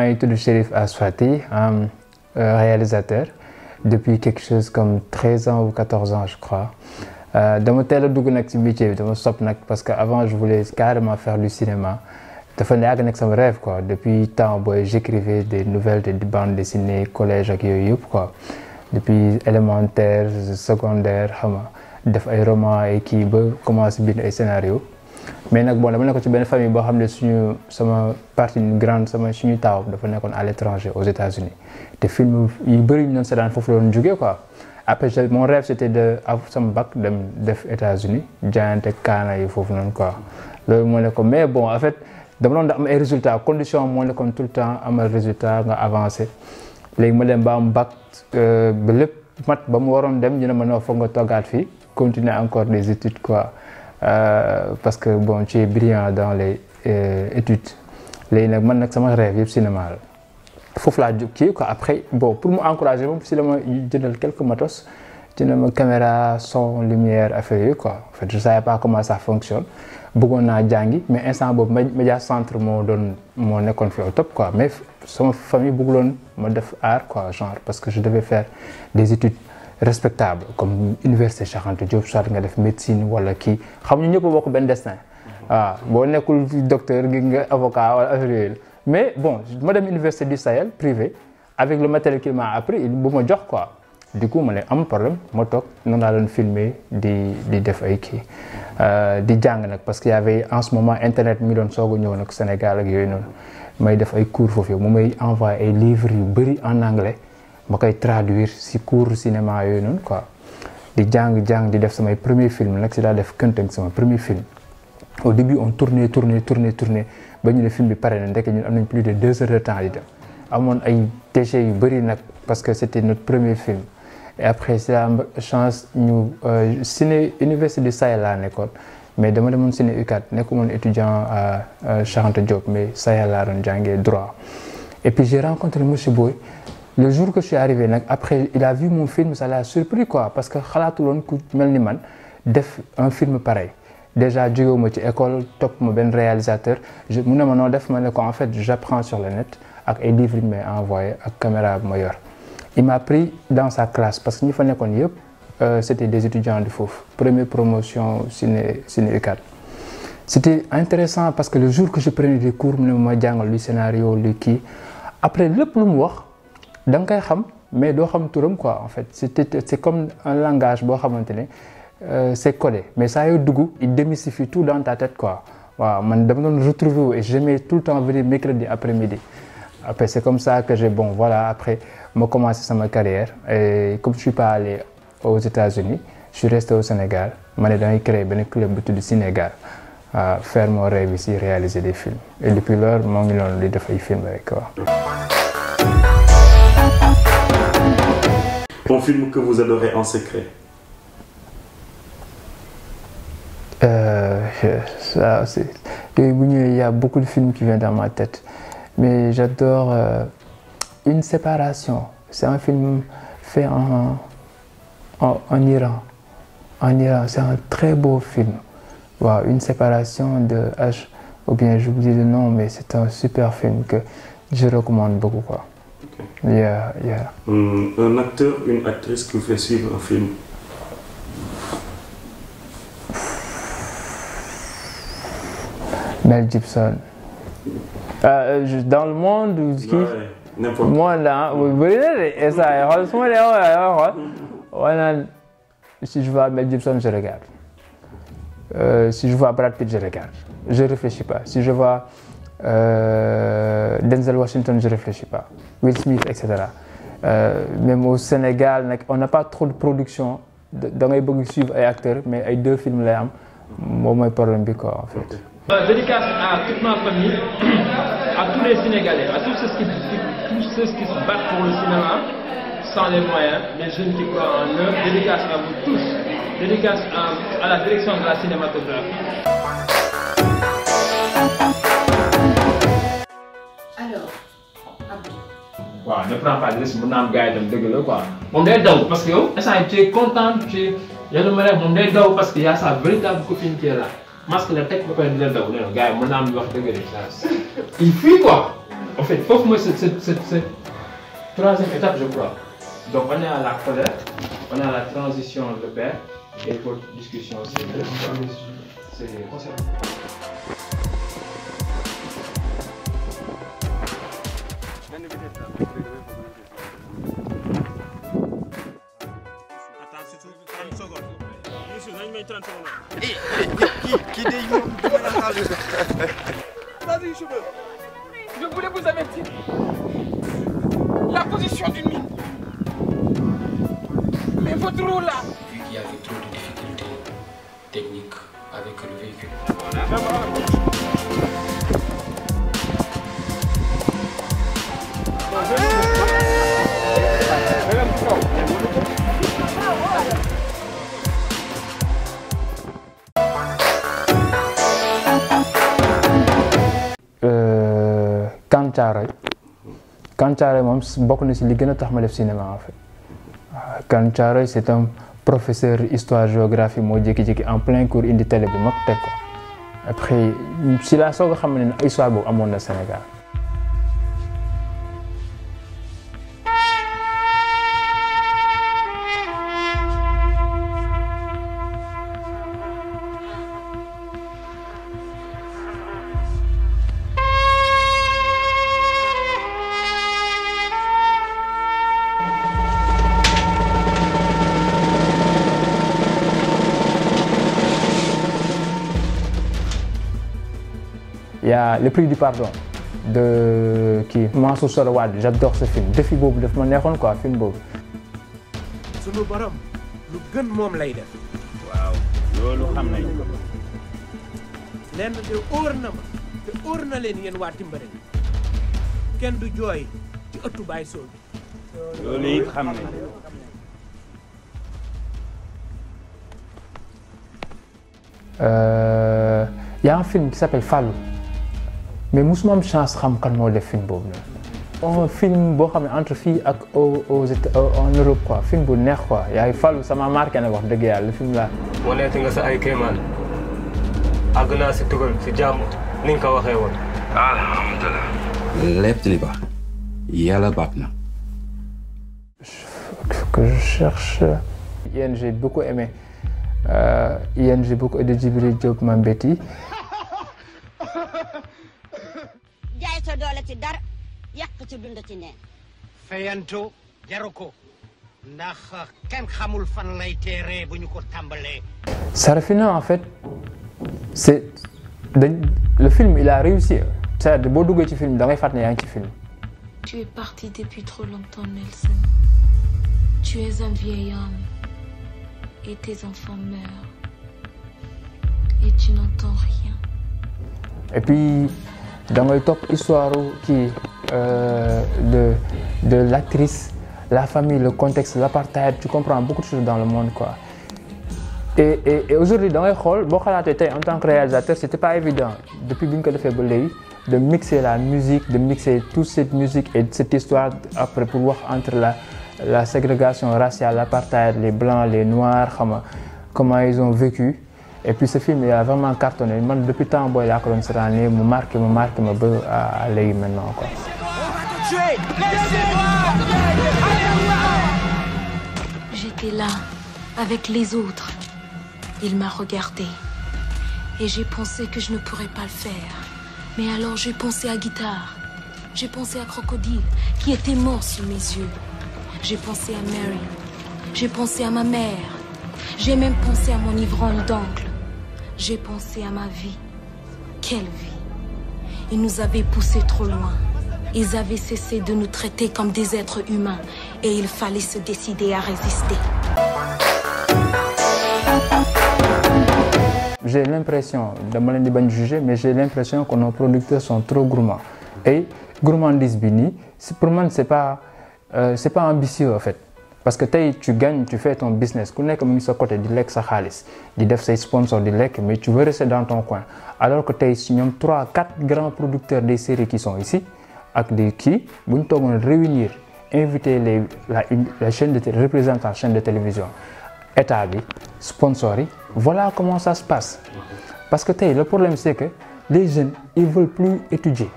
maa ngi tudd Chérif Asfati, réalisateur depuis quelque chose comme 13 ans ou 14 ans je crois. Dama teel a dugg nag ci métier bi dama sopp nag parce que avant je voulais carrément faire du cinéma. dafa yàgg nekk sama rêve quoi depuis temps booy j'écrivais des nouvelles des bandes dessinées collège ak yooyu yëpp quoi depuis élémentaire secondaire xam nga def ay romans ay kii ba commencé bind ay scénario mais nag bon dama nekkoon ci benn famille boo xam ne sama partie grande suñu taaw dafa nekkoon à l'étranger aux États-Unis te film yu bëri ñu doon seetaan foofu la doon jógee quoi après mon rêve c'était de sama bac dem def États-Unis jaayante kaana yi foofu noonu quoi loolu moo nekkoon mais bon en fait dama doon am ay résultats condition moo nekkoon tout le temps amal résultat nga avancé léegi ma dem ba am bac ba lépp mat ba mu waroon dem ñu ne ma noo foog nga toggaat fii continuer encore des études quoi parce que bon tu es brillant dans les études léegi nag man nag sama rêve yëpp cinéma la foofu laa jóg kii quoi après bon pour mu encourager moom si la ma jëndal quelques matos jëndal ma caméra son lumière affaire yooyu quoi en fait je savais pas comment ça fonctionne bëggoon naa jàngi mais instant boobu média centre moo nekkoon fi au top quoi mais sama famille bëgguloon ma def art quoi genre parce que je devais faire des études respectables comme université Cheikh Anta Diop soit nga def médecine wala kii xam ñu ñëpp a bokk benn destin waaw boo nekkul docteur gi nga avocat wala affaire yooyu mais bon ma dem université du Sahel privé avec le matériel qu'il m'a appris bu ma jox quoi du coup ma ne am problème ma toog noonu laa doon filmer di def ay kii di jàng nag parce que y avait en ce moment internet mi doon soog a ñëw nag Sénégal ak yooyu noonu may def ay cours foofu yow mu may envoyé ay livres yu bëri en anglais ma koy traduire si cours cinéma yooyu noonu quoi di jàng di def samay premier film nag si daa def Këntëng sama premier film au début on tournait ba ñu ne film bi pare na ndekk ñun am nañ plus de 2 heures de temps di dem amoon ay déchets yu bëri nag parce que c'était notre premier film et après c'est la chance ñu université du Sahel laa nekkoon mais dama demoon ciné UCAD nekkumoon étudiant à Cheikh Anta Diop mais Sahel laa doon jàngee droit et puis j'ai rencontré monsieur Boy le jour que je suis arrivé nag après il a vu mon film ça l'a surpris quoi parce que xalaatuloon ku mel ni man def un film pareil déjà jógewuma ci école topp ma benn réalisateur mu ne ma noo def ma ne ko en fait j'apprends sur le net ak ay livres yi may envoyé ak caméra bi ma yor il m'a pris dans sa classe parce que ñi fa nekkoon yëpp c'était des étudiants du foofu première promotion ciné UCAD c'était intéressant parce que le jour que je prenais des cours mu ne ma jàngal luy scénario luy kii après lépp lu mu wax da nga koy xam mais doo xam turam quoi en fait c'est comme un langage boo xamante ne c'est codé mais saa yoo dugg il démystifie tout dans ta tête quoi waaw man dama doon retrouver wu et j'aimais tout le temps venir mercredi après-midi après c'est comme ça que après ma commencé sama carrière et comme je suis pas allé aux États-Unis je suis resté au Sénégal ma ne damay créer benn club bu tudd Sénégal faire mon rêve ici réaliser des films et depuis lors moo ngi noonu di def ay films rek quoi. Un film que vous adorez en secret. Ça aussi yooyu bu ñëwee y a beaucoup de films qui viennent dans ma tête mais j'adore Une séparation c'est un film fait en Iran c'est un très beau film waaw Une séparation de H ou bien j'oublie le nom mais c'est un super film que je recommande beaucoup quoi. Okay. Yeah. Un acteur, une actrice qui vous fait suivre un film. Mel Gibson. Dans le monde ou qui? N'importe. Moi là, si je vois Mel Gibson, je regarde. Si je vois Brad Pitt, je regarde. Je réfléchis pas. Si je vois Denzel Washington, je réfléchis pas. Will Smith, etc. Même au Sénégal, on n'a pas trop de production. Da ngay bëgg suivre ay acteurs mais ay 2 films lay am moom mooy problème bi quoi en fait. Dédicace à toute ma famille, à tous les Sénégalais, à tous ceux qui se battent pour le cinéma sans les moyens, les jeunes qui croient en eux. Dédicace à vous tous. Dédicace à la direction de la cinématographie. Alors, Abdou. waaw ne prends pas de risque mën naa am gars yi dem dëgg la quoi. moom day daw parce que yow instant tu es content yàlla ma rek moom day daw parce que y a sa véritable copine qui est là masque la teg ba pare di la daw nee na gars yi mën naa am lu wax dëgg de il fuit quoi. En fait, faut que moi cette troisième étape, je crois. Donc on est à la colère, on a la transition, le père, et pour discussion, c'est concept. Je voulais vous avertir. La position d'une mine. Mais votre rôle là. Vu qu'il y avait trop de difficultés techniques avec le véhicule. Kan Thiaroye moom bokk na si li gën a tax ma def cinéma en fait. Kan Thiaroye c'est un professeur histoire géographie moo jékki-jékki en plein cours indi télé bu mag teg ko après si laa soog a xam ne histoire boobu amoon na Sénégal. Il y a Le Prix du Pardon de Mansour Solowad. J'adore ce film. Défi boobu daf ma neexoon quoi film boobu. sunu borom lu gën moom lay def. waaw loolu xam nañ ko. lenn de óor na ma te óor na leen yéen waa Timbare kenn du jooy ci ëttu Baye Sow bi. loolu it xam nañ ko. Il y a un film qui s'appelle Fallou. Mais musuma am chance xam kan moo def film boobu un film boo xam ne entre filles ak en Europe quoi film bu neex quoi yaay Fallou sama marqué nag wax dëgg yàlla le film là. waneeti nga sa ay kéemaan àgg naa si tugal si jàmm ni nga ko waxee woon. alhamdulilah. lépp li baax yàlla baax na. que je cherche. Yéen j'ai beaucoup aimé yéen j'ai beaucoup aimé Djibril Diop Mambéty. jaay sa doole ci dara yàq ci dund ci neen. fayanto jaru ko ndax kenn xamul fan lay teeree bu ñu ko tàmbalee. Sarafina en fait le film il a réussi c'est-à-dire boo duggee ci film da ngay fàttali ne yaa ngi ci film. Tu es parti depuis trop longtemps, Nelson. Tu es un vieil homme et tes enfants meurent et tu n'entends rien. Et puis dans le top histoire de l'actrice, la famille, le contexte, l'apartheid, tu comprends beaucoup de choses dans le monde quoi. Et aujourd'hui dans les rôles, en tant que réalisateur, c'était pas évident depuis que je fais de mixer la musique, de mixer toute cette musique et cette histoire après pour voir entre la ségrégation raciale, l'apartheid, les blancs, les noirs, comment ils ont vécu. Et puis ce film il a vraiment cartonné. Moi, depuis tant que la colonne s'est année, me marque à aller maintenant quoi. J'étais là avec les autres. Il m'a regardé et j'ai pensé que je ne pourrais pas le faire. Mais alors j'ai pensé à Guitare. J'ai pensé à Crocodile qui était mort sous mes yeux. J'ai pensé à Mary. J'ai pensé à ma mère. J'ai même pensé à mon ivrogne d'oncle. J'ai pensé à ma vie. Quelle vie! Ils nous avaient poussés trop loin. Ils avaient cessé de nous traiter comme des êtres humains et il fallait se décider à résister. J'ai l'impression, de me juger, mais j'ai l'impression que nos producteurs sont trop gourmands. Et gourmandise bini, pour moi, c'est pas ambitieux en fait. Parce que tu gagnes, tu fais ton business. Tu es comme sur côté, tu sa khalis, tu fais sponsor, mais tu veux rester dans ton coin. Alors que tu as 3-4 grands producteurs des séries qui sont ici, avec des qui, vous réunir, inviter la chaîne de représentants la chaîne de télévision, État, sponsor, voilà comment ça se passe. Parce que le problème c'est que les jeunes, ils ne veulent plus étudier.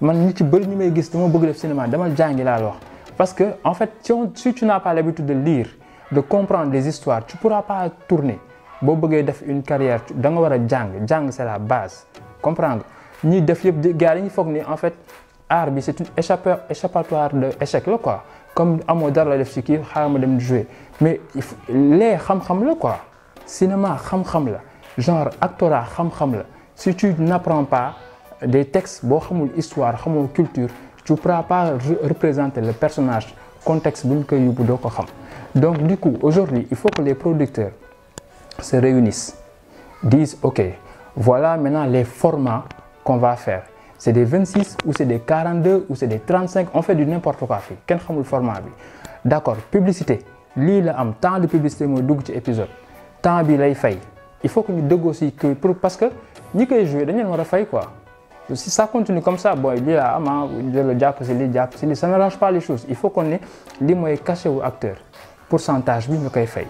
man nit ci bëri ñu may gis dama bëgg def cinéma demal jàngi laa la wax parce que en fait si tu n'as pas l'habitude de lire de comprendre des histoires tu pourras pas tourner boo bëggee def une carrière da nga war a jàng c'est la base comprendre ñiy def yëpp gars dañuy foog ni en fait art bi c'est une échappatoire de échec la quoi comme amoo dara la def ci kii xaaral ma dem jouer mais lee xam-xam la quoi cinéma xam-xam la genre actorat xam-xam la si tu n'apprends pas des textes boo xamul histoire xamoo culture tu ne pourras pas représenter le personnage contexte bu ñu koy yóbbu doo ko xam donc du coup aujourd'hui il faut que les producteurs se réunissent disent ok voilà maintenant les formats qu'on va faire c'est des 26 ou c'est des 42 ou c'est des 35 on fait du n'importe quoi fii kenn xamul format bi d'accord publicité lii la am temps de publicité mooy dugg ci épisode temps bi lay fay il faut que ñu dëggoo si que parce que ñi koy jouer dañu leen war a fay quoi si ça continue comme ça booy lii la am jël jàpp si lii ça n'arrange pas les choses il faut qu'on ne lii mooy cachet wu acteur pourcentage bi nga koy fay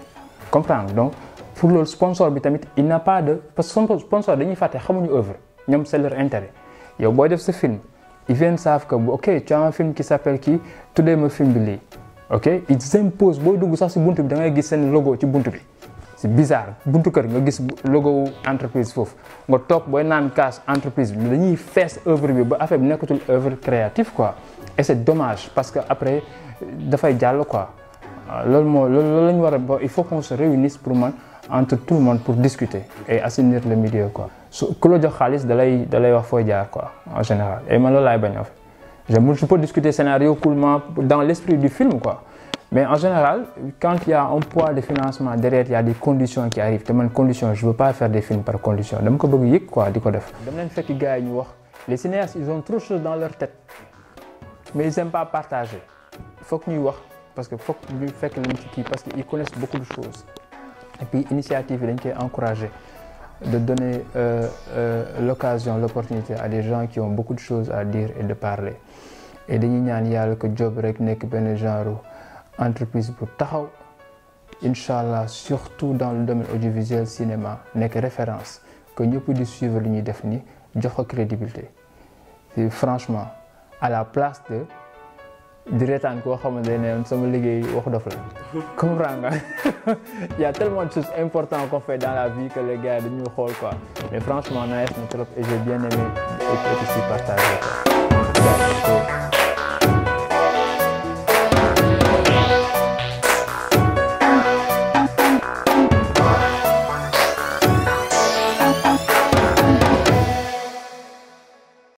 comprendre donc pour loolu sponsor bi tamit il n'a pas de parce que sponsor dañuy fàtte xamuñu œuvre ñoom c'est leur intérêt yow booy def sa film ils viennent savent que ok tu as un film qui s'appelle kii tuddee ma film bi lii ok ils imposent booy dugg sax si buntu bi da ngay gis seen logo ci buntu bi c'est bizarre buntu kër nga gis logo entreprise foofu nga toog booy naan kaas entreprise bi dañuy fees œuvre bi ba affaire bi nekkatul œuvre créative quoi et c'est dommage parce que après dafay jàll quoi loolu la ñu war a il faut qu'on se réunisse pour man entre tout le monde pour discuter et assainir le milieu quoi su ku la jox xaalis dalay wax fooy jaar quoi en général et man loolu laay bañ en fait je peux discuter scénario coolement dans l'esprit du film quoi mais en général quand il y a un poids de financement derrière il y a des conditions qui arrivent te man condition je veux pas faire des films par condition dama ko bëgg yëg quoi di ko def dama leen fekk gars yi ñu wax les cinéastes ils ont trop de choses dans leur tête mais ils aiment pas partager il faut que ñuy wax parce que faut que ñu fekk leen ci kii parce que ils connaissent beaucoup de choses et puis initiative yi dañ koy encourager de donner l'occasion l'opportunité à des gens qui ont beaucoup de choses à dire et de parler et dañuy ñaan yàlla que job rek nekk benn genre entreprise bu taxaw inchallah surtout dans le domaine audiovisuel cinéma nekk référence que ñëpp di suivre li ñuy def ni jox ko crédibilité et franchement à la place de di reetaan koo xamante ne sama liggéey wax dof la comprends nga il y a tellement de choses importantes qu'on fait dans la vie que les gars dañuy xool quoi mais franchement nice na trop et j'ai bien aimé et aussi partager quoi.